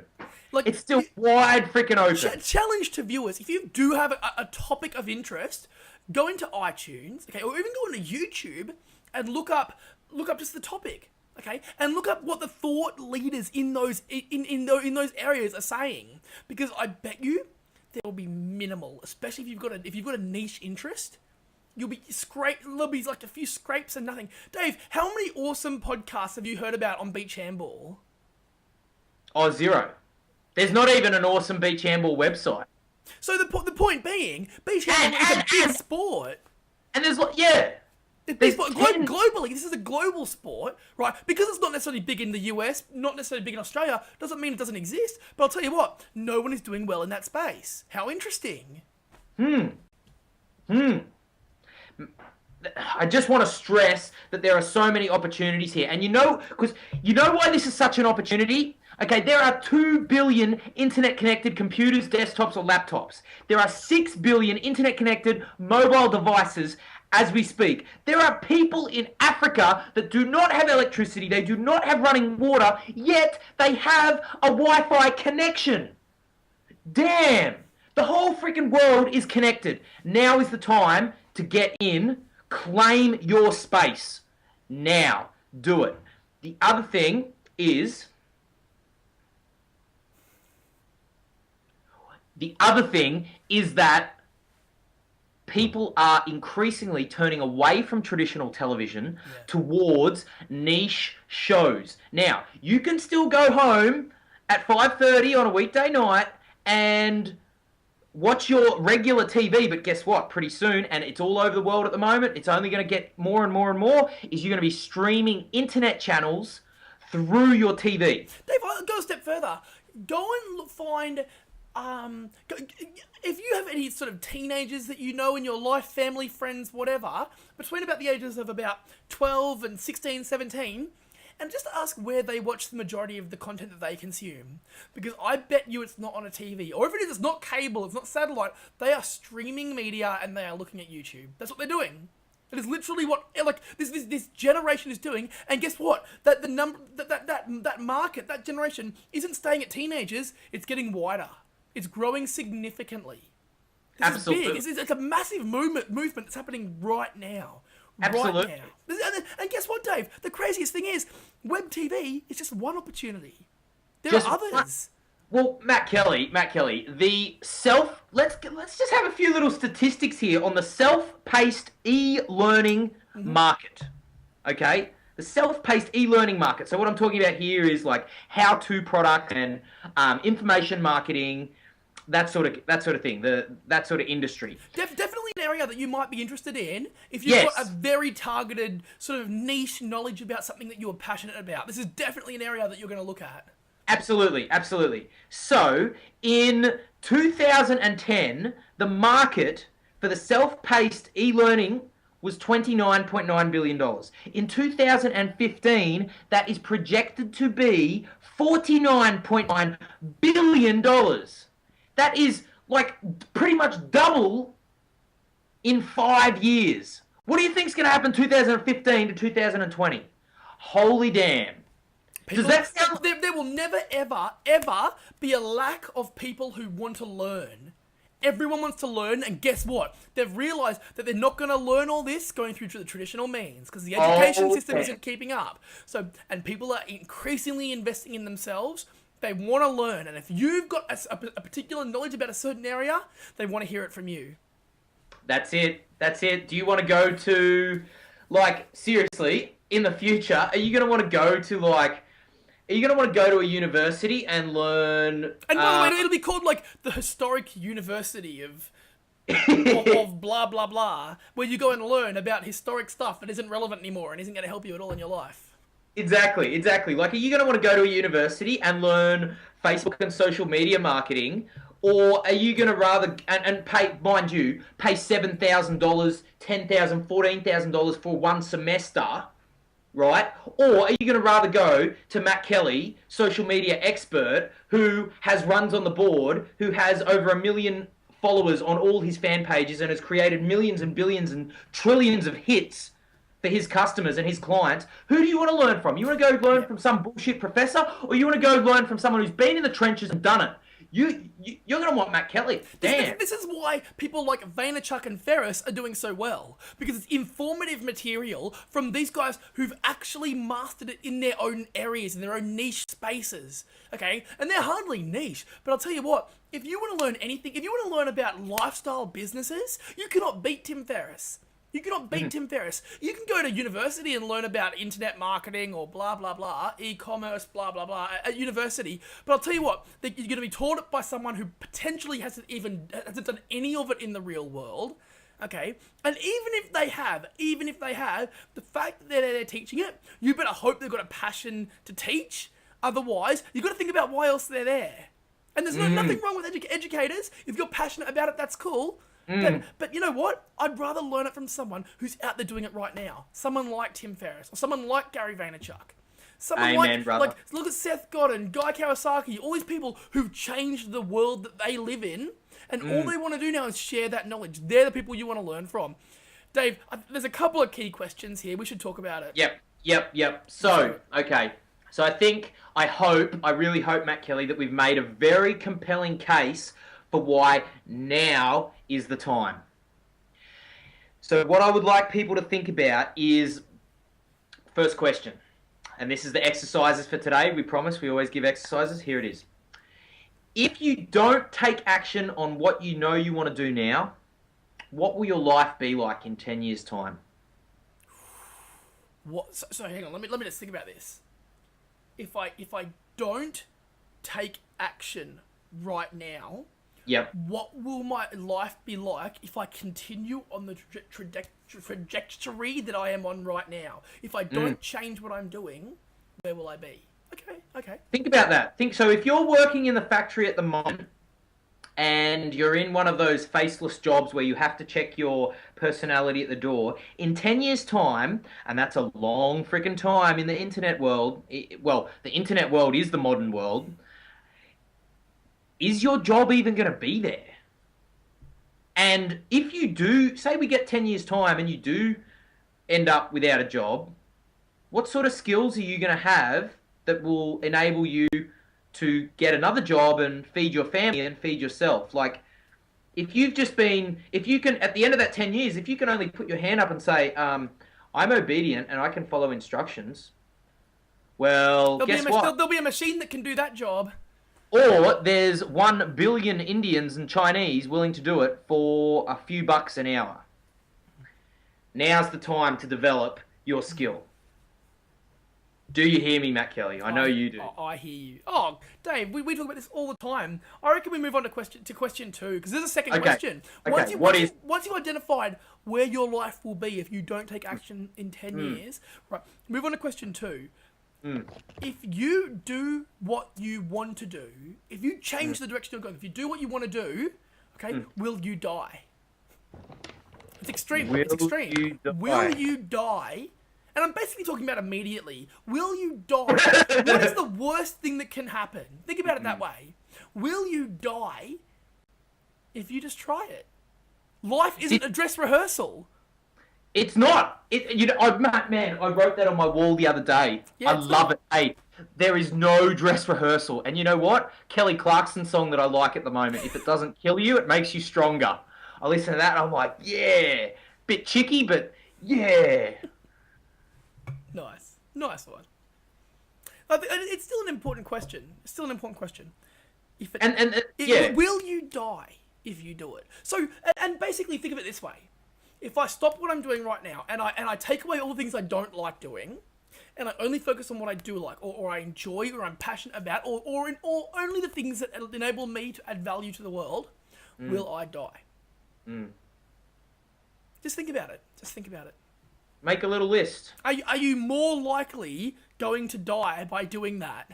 It's still wide freaking open. Challenge to viewers, if you do have a topic of interest, go into iTunes, okay, or even go into YouTube and look up just the topic, okay, and look up what the thought leaders in those areas are saying, because I bet you there will be minimal, especially if you've got a niche interest. There'll be like a few scrapes and nothing. Dave, how many awesome podcasts have you heard about on beach handball? Oh, zero. There's not even an awesome beach handball website. So the point being, beach handball is a big sport. And there's globally, this is a global sport, right? Because it's not necessarily big in the US, not necessarily big in Australia, doesn't mean it doesn't exist. But I'll tell you what, no one is doing well in that space. How interesting. I just want to stress that there are so many opportunities here. And because you know why this is such an opportunity? Okay, there are 2 billion internet-connected computers, desktops, or laptops. There are 6 billion internet-connected mobile devices as we speak. There are people in Africa that do not have electricity, they do not have running water, yet they have a Wi-Fi connection. Damn! The whole freaking world is connected. Now is the time to get in, claim your space. Now, do it. The other thing is... that people are increasingly turning away from traditional television towards niche shows. Now, you can still go home at 5:30 on a weekday night and watch your regular TV, but guess what? Pretty soon, and it's all over the world at the moment, it's only going to get more and more and more, is you're going to be streaming internet channels through your TV. Dave, I'll go a step further. Go and find, if you have any sort of teenagers that you know in your life, family, friends, whatever, between about the ages of about 12 and 16, 17, and just ask where they watch the majority of the content that they consume. Because I bet you it's not on a TV. Or if it is, it's not cable, it's not satellite. They are streaming media and they are looking at YouTube. That's what they're doing. It is literally what this generation is doing. And guess what? That market, that generation isn't staying at teenagers. It's getting wider. It's growing significantly. This Absolutely. is big. It's a massive movement that's happening right now. Absolutely. Right now. And guess what, Dave? The craziest thing is, web TV is just one opportunity. There are others. Well, Matt Kelly, let's just have a few little statistics here on the self-paced e-learning market. Okay? The self-paced e-learning market. So what I'm talking about here is like how-to product and information marketing, that sort of thing, that sort of industry. Definitely an area that you might be interested in if you've got a very targeted sort of niche knowledge about something that you're passionate about. This is definitely an area that you're going to look at. Absolutely, absolutely. So, in 2010, the market for the self-paced e-learning was $29.9 billion. In 2015, that is projected to be $49.9 billion. That is like pretty much double in 5 years. What do you think's going to happen 2015 to 2020? Holy damn. Does that sound... There will never, ever be a lack of people who want to learn. Everyone wants to learn, and guess what? They've realised that they're not going to learn all this going through the traditional means, because the education system isn't keeping up. So, and people are increasingly investing in themselves. They want to learn, and if you've got a particular knowledge about a certain area, they want to hear it from you. That's it. Do you want to go to, like, seriously, in the future, are you going to want to go to, like... Are you going to want to go to a university and learn... And by the way, it'll be called, like, the Historic University of blah, blah, blah, where you go and learn about historic stuff that isn't relevant anymore and isn't going to help you at all in your life. Exactly. Like, are you going to want to go to a university and learn Facebook and social media marketing, or are you going to rather... And pay, mind you, pay $7,000, $10,000, $14,000 for one semester... Right? Or are you going to rather go to Matt Kelly, social media expert, who runs on the board, who has over 1 million followers on all his fan pages and has created millions and billions and trillions of hits for his customers and his clients? Who do you want to learn from? You want to go learn from some bullshit professor, or you want to go learn from someone who's been in the trenches and done it? You're going to want Matt Kelly. Damn. This is why people like Vaynerchuk and Ferris are doing so well. Because it's informative material from these guys who've actually mastered it in their own areas, in their own niche spaces. Okay? And they're hardly niche. But I'll tell you what, if you want to learn anything, if you want to learn about lifestyle businesses, you cannot beat Tim Ferriss. You cannot beat Tim Ferriss. You can go to university and learn about internet marketing or blah, blah, blah, e-commerce, blah, blah, blah, at university. But I'll tell you what, you're going to be taught it by someone who potentially hasn't done any of it in the real world. Okay? And even if they have, the fact that they're teaching it, you better hope they've got a passion to teach. Otherwise, you've got to think about why else they're there. And there's nothing wrong with educators. If you're passionate about it, that's cool. But you know what? I'd rather learn it from someone who's out there doing it right now. Someone like Tim Ferriss, or someone like Gary Vaynerchuk. Someone like look at Seth Godin, Guy Kawasaki, all these people who've changed the world that they live in, and all they want to do now is share that knowledge. They're the people you want to learn from. Dave, there's a couple of key questions here. We should talk about it. Yep. So, okay. So I really hope, Matt Kelly, that we've made a very compelling case for why now is the time. So what I would like people to think about is, first question, and this is the exercises for today. We promise we always give exercises. Here it is. If you don't take action on what you know you want to do now, what will your life be like in 10 years' time? What? So hang on. Let me just think about this. If I don't take action right now, Yep. What will my life be like if I continue on the trajectory that I am on right now? If I don't change what I'm doing, where will I be? Okay. Think about that. So if you're working in the factory at the moment and you're in one of those faceless jobs where you have to check your personality at the door, in 10 years' time, and that's a long freaking time in the internet world, well, the internet world is the modern world, is your job even going to be there? And if you do, say we get 10 years' time and you do end up without a job, what sort of skills are you going to have that will enable you to get another job and feed your family and feed yourself? Like, if you can, at the end of that 10 years, if you can only put your hand up and say, I'm obedient and I can follow instructions, well, guess what? There'll be a machine that can do that job. Or there's 1 billion Indians and Chinese willing to do it for a few bucks an hour. Now's the time to develop your skill. Do you hear me, Matt Kelly? I know you do. I hear you. Oh, Dave, we talk about this all the time. I reckon we move on to question 2, because there's a second question. Okay, Once you've identified where your life will be if you don't take action in 10 years, right, move on to question 2. If you do what you want to do, if you change the direction you're going, if you do what you want to do, okay, will you die? It's extreme. Will you die? And I'm basically talking about immediately. Will you die? What is the worst thing that can happen? Think about it that way. Will you die if you just try it? Life isn't a dress rehearsal. It's not. Man, I wrote that on my wall the other day. Yeah, I love it. Hey, there is no dress rehearsal. And you know what? Kelly Clarkson's song that I like at the moment, if it doesn't kill you, it makes you stronger. I listen to that and I'm like, yeah. Bit chicky, but yeah. Nice one. It's still an important question. Will you die if you do it? So, and basically think of it this way. If I stop what I'm doing right now and I take away all the things I don't like doing, and I only focus on what I do like, or I enjoy, or I'm passionate about, or only the things that enable me to add value to the world, will I die? Just think about it. Make a little list. Are you more likely going to die by doing that?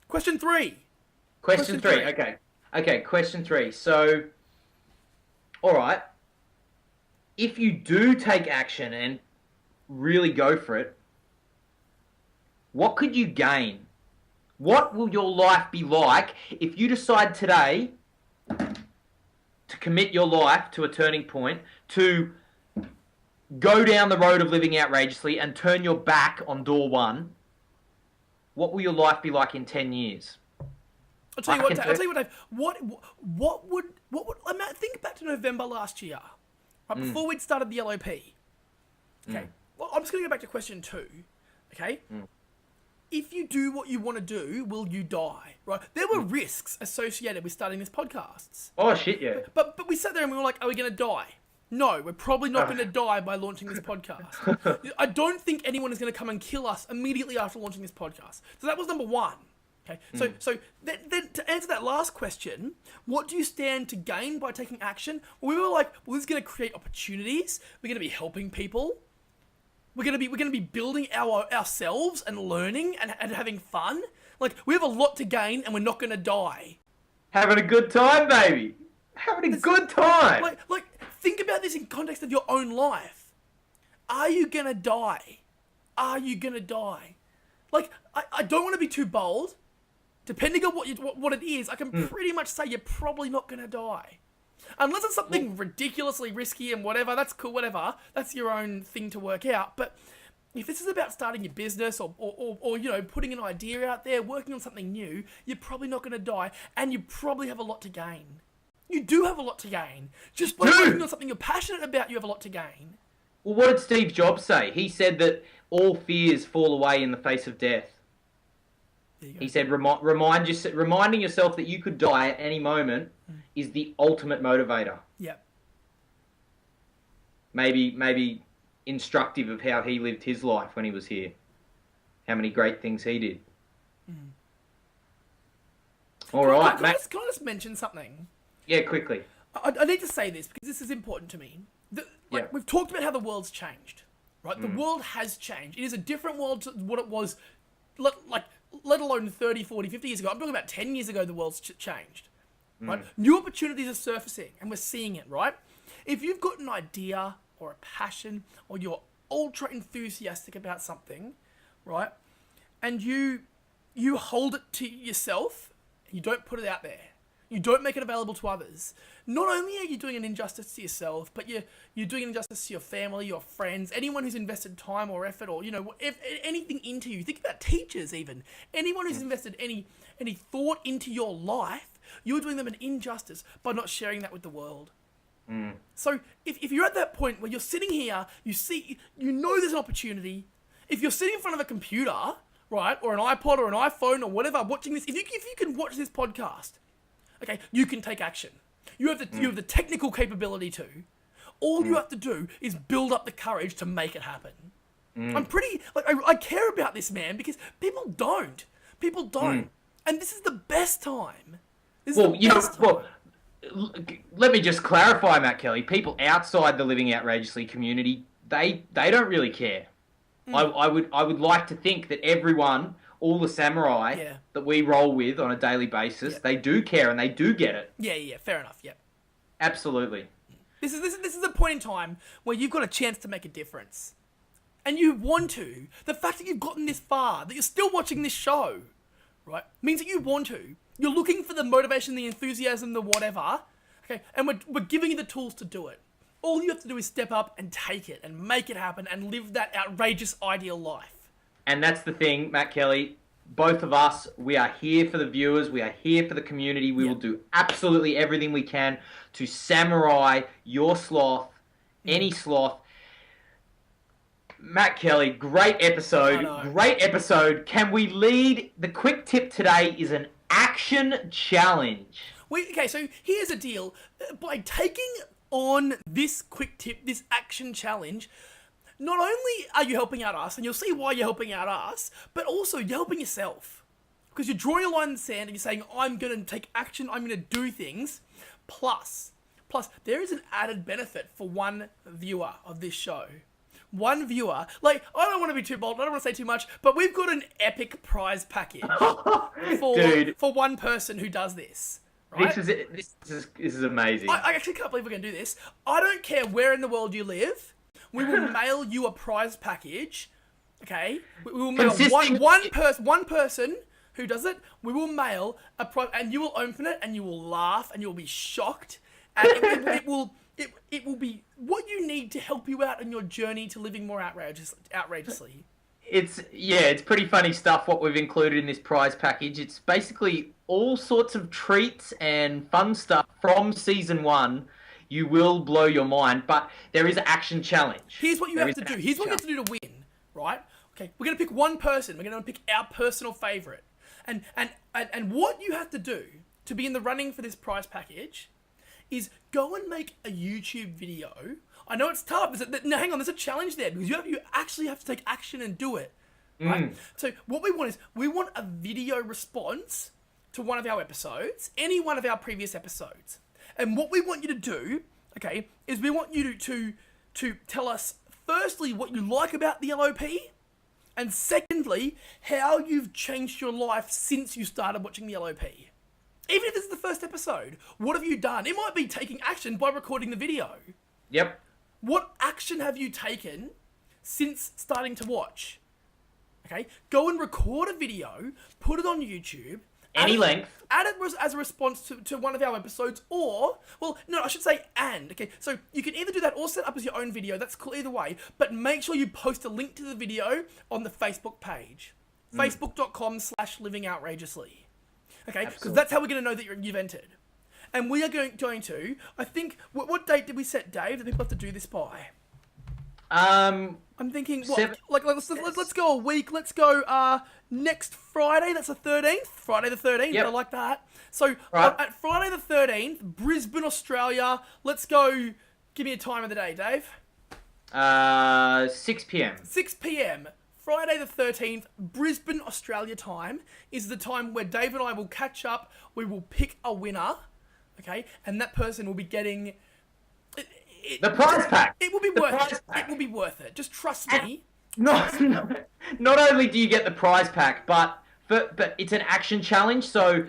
Question 3. Question 3. Okay, question 3. So, all right. If you do take action and really go for it, what could you gain? What will your life be like if you decide today to commit your life to a turning point, to go down the road of living outrageously and turn your back on door 1? What will your life be like in 10 years? I'll tell you what, Dave. What would think back to November last year, right before we'd started the LOP. Okay, well, I'm just going to go back to question 2. Okay, if you do what you want to do, will you die? Right, there were risks associated with starting this podcast. Oh shit, yeah. But we sat there and we were like, are we going to die? No, we're probably not going to die by launching this podcast. I don't think anyone is going to come and kill us immediately after launching this podcast. So that was number 1. Okay, so then to answer that last question, what do you stand to gain by taking action? Well, we were like, well, this is going to create opportunities. We're going to be helping people. We're going to be building ourselves and learning and having fun. Like, we have a lot to gain and we're not going to die. Having a good time, baby. Having a good time. Like, think about this in context of your own life. Are you going to die? Like, I don't want to be too bold. Depending on what it is, I can pretty much say you're probably not going to die. Unless it's something ridiculously risky and whatever, that's cool, whatever. That's your own thing to work out. But if this is about starting your business or putting an idea out there, working on something new, you're probably not going to die, and you probably have a lot to gain. You do have a lot to gain. Just by working on something you're passionate about, you have a lot to gain. Well, what did Steve Jobs say? He said that all fears fall away in the face of death. He said, reminding yourself that you could die at any moment is the ultimate motivator. Yep. Maybe instructive of how he lived his life when he was here. How many great things he did. All right, can Matt. I just mention something? Yeah, quickly. I need to say this because this is important to me. Yeah. We've talked about how the world's changed, right? The world has changed. It is a different world to what it was, let alone 30, 40, 50 years ago. I'm talking about 10 years ago the world's changed, right? New opportunities are surfacing and we're seeing it, right? If you've got an idea or a passion or you're ultra enthusiastic about something, right? And you hold it to yourself, and you don't put it out there. You don't make it available to others. Not only are you doing an injustice to yourself, but you're doing an injustice to your family, your friends, anyone who's invested time or effort or, if anything into you. Think about teachers even. Anyone who's invested any thought into your life, you're doing them an injustice by not sharing that with the world. So if you're at that point where you're sitting here, you know there's an opportunity. If you're sitting in front of a computer, right, or an iPod or an iPhone or whatever, watching this, if you can watch this podcast, okay, you can take action. You have the technical capability to. All you have to do is build up the courage to make it happen. I'm pretty I care about this, man, because people don't. And this is the best time. Let me just clarify, Matt Kelly. People outside the Living Outrageously community, they don't really care. I would like to think that everyone, all the samurai that we roll with on a daily basis, they do care and they do get it. Yeah, fair enough. Yeah, absolutely. This is a point in time where you've got a chance to make a difference, and you want to. The fact that you've gotten this far, that you're still watching this show, right, means that you want to. You're looking for the motivation, the enthusiasm, the whatever. Okay, and we're giving you the tools to do it. All you have to do is step up and take it and make it happen and live that outrageous ideal life. And that's the thing, Matt Kelly. Both of us, we are here for the viewers. We are here for the community. We will do absolutely everything we can to samurai your sloth, any sloth. Matt Kelly, great episode. Great episode. Can we lead? The quick tip today is an action challenge. Okay, so here's the deal. By taking on this quick tip, this action challenge, not only are you helping out us, and you'll see why you're helping out us, but also you're helping yourself. Because you're drawing a line in the sand and you're saying, I'm going to take action, I'm going to do things. Plus, there is an added benefit for one viewer of this show. One viewer, I don't want to be too bold, I don't want to say too much, but we've got an epic prize package for one person who does this. Right? This is amazing. I actually can't believe we're going to do this. I don't care where in the world you live. We will mail you a prize package. Okay? We will mail one person who does it. We will mail a prize, and you will open it, and you will laugh, and you will be shocked, and it will be what you need to help you out on your journey to living more outrageously. It's pretty funny stuff what we've included in this prize package. It's basically all sorts of treats and fun stuff from season 1. You will blow your mind, but there is an action challenge. Here's what you have to do. Here's what you have to do to win, right? Okay, we're going to pick one person. We're going to pick our personal favourite. And what you have to do to be in the running for this prize package is go and make a YouTube video. I know it's tough. Now, hang on, there's a challenge there because you actually have to take action and do it. Right? So what we want is a video response to one of our episodes, any one of our previous episodes. And what we want you to do, okay, is we want you to tell us, firstly, what you like about the LOP, and secondly, how you've changed your life since you started watching the LOP. Even if this is the first episode, what have you done? It might be taking action by recording the video. Yep. What action have you taken since starting to watch? Okay, go and record a video, put it on YouTube. Any length. Add it as a response to one of our episodes, or, well, no, I should say and. Okay, so you can either do that or set up as your own video. That's cool either way. But make sure you post a link to the video on the Facebook page. Facebook.com/livingoutrageously. Okay, because that's how we're going to know that you've entered. And we are going to, I think, what date did we set, Dave, that people have to do this by? I'm thinking, let's go a week. Let's go next Friday. That's the 13th. Friday the 13th. Yep. I like that. So at Friday the 13th, Brisbane, Australia. Let's go. Give me a time of the day, Dave. 6 p.m. 6 p.m. Friday the 13th, Brisbane, Australia time, is the time where Dave and I will catch up. We will pick a winner, okay? And that person will be getting... The prize pack. It will be worth it. It will be worth it. Just trust me. Not only do you get the prize pack, but it's an action challenge. So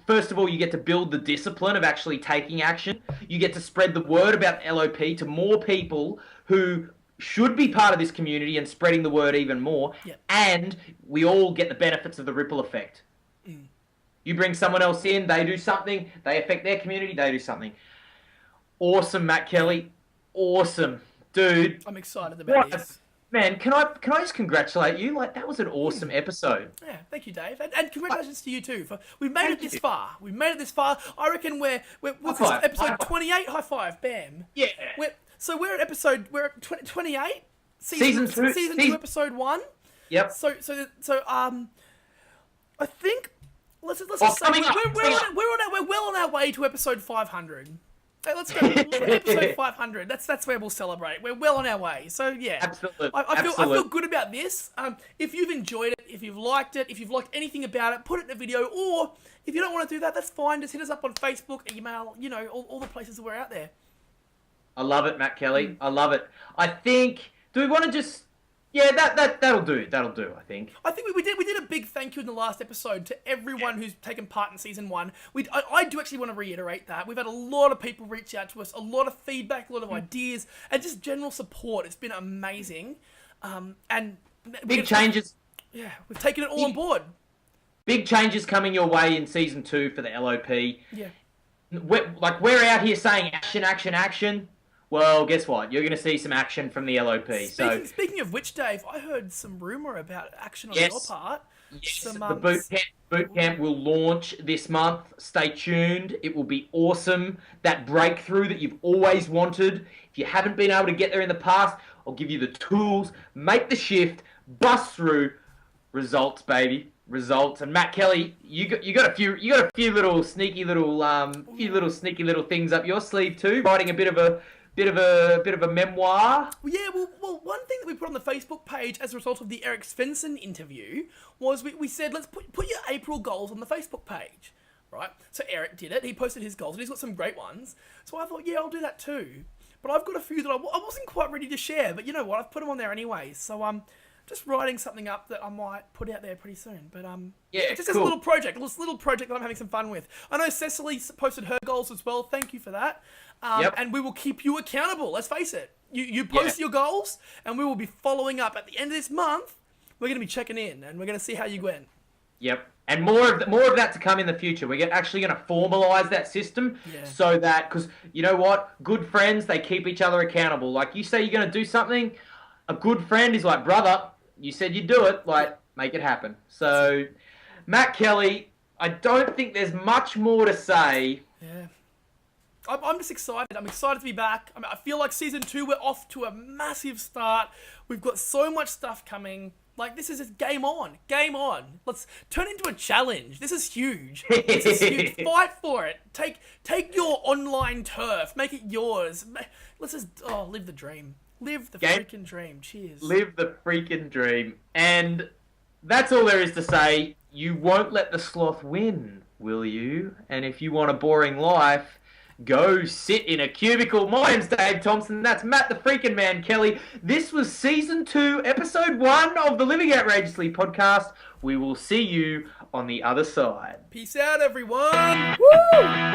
first of all, you get to build the discipline of actually taking action. You get to spread the word about LOP to more people who should be part of this community and spreading the word even more. Yep. And we all get the benefits of the ripple effect. You bring someone else in, they do something, they affect their community, they do something. Awesome, Matt Kelly. Awesome. Dude. I'm excited about this. Man, can I just congratulate you? Like, that was an awesome episode. Yeah, thank you, Dave. And congratulations to you too. We've made it this far. We've made it this far. I reckon we're episode 28. High five. Bam. Yeah. We're at episode 28? Season 2. Season 2, episode 1. Yep. So I think let's just say we're well on our way to episode 500. Hey, let's go. Episode 500. That's where we'll celebrate. We're well on our way. So yeah, absolutely. I feel good about this. If you've enjoyed it, if you've liked it, if you've liked anything about it, put it in a video. Or if you don't want to do that, that's fine. Just hit us up on Facebook, email. You know, all the places that we're out there. I love it, Matt Kelly. I love it. I think. Do we want to just? Yeah, that'll do. That'll do. I think we did a big thank you in the last episode to everyone who's taken part in season 1. I do actually want to reiterate that we've had a lot of people reach out to us, a lot of feedback, a lot of ideas, and just general support. It's been amazing, and big changes. Yeah, we've taken it all on board. Big changes coming your way in season 2 for the LOP. Yeah, we're out here saying action, action, action. Well, guess what? You're going to see some action from the LOP. Speaking of which, Dave, I heard some rumour about action on your part. Yes, the boot camp will launch this month. Stay tuned. It will be awesome. That breakthrough that you've always wanted. If you haven't been able to get there in the past, I'll give you the tools. Make the shift. Bust through. Results, baby. Results. And Matt Kelly, you got a few little sneaky little things up your sleeve too. Writing a bit of a memoir. Yeah, well, one thing that we put on the Facebook page as a result of the Eric Svensson interview was we said, let's put your April goals on the Facebook page, right? So Eric did it. He posted his goals, and he's got some great ones. So I thought, yeah, I'll do that too. But I've got a few that I wasn't quite ready to share, but you know what? I've put them on there anyway. So just writing something up that I might put out there pretty soon. But yeah, it's just cool. This little project that I'm having some fun with. I know Cecily posted her goals as well. Thank you for that. And we will keep you accountable. Let's face it. You post your goals, and we will be following up at the end of this month. We're going to be checking in, and we're going to see how you went. Yep. And more of that to come in the future. We're actually going to formalize that system so that, because you know what? Good friends, they keep each other accountable. Like you say you're going to do something, a good friend is like, brother, you said you'd do it, like, make it happen. So, Matt Kelly, I don't think there's much more to say. Yeah. I'm just excited. I'm excited to be back. I feel like season 2, we're off to a massive start. We've got so much stuff coming. Like, this is just game on. Game on. Let's turn it into a challenge. This is huge. This is huge. Fight for it. Take your online turf. Make it yours. Let's just, live the dream. Live the freaking dream. Cheers. Live the freaking dream. And that's all there is to say. You won't let the sloth win, will you? And if you want a boring life, go sit in a cubicle. My name's Dave Thompson. That's Matt the freaking man Kelly. This was season 2, episode 1 of the Living Outrageously podcast. We will see you on the other side. Peace out, everyone. Woo!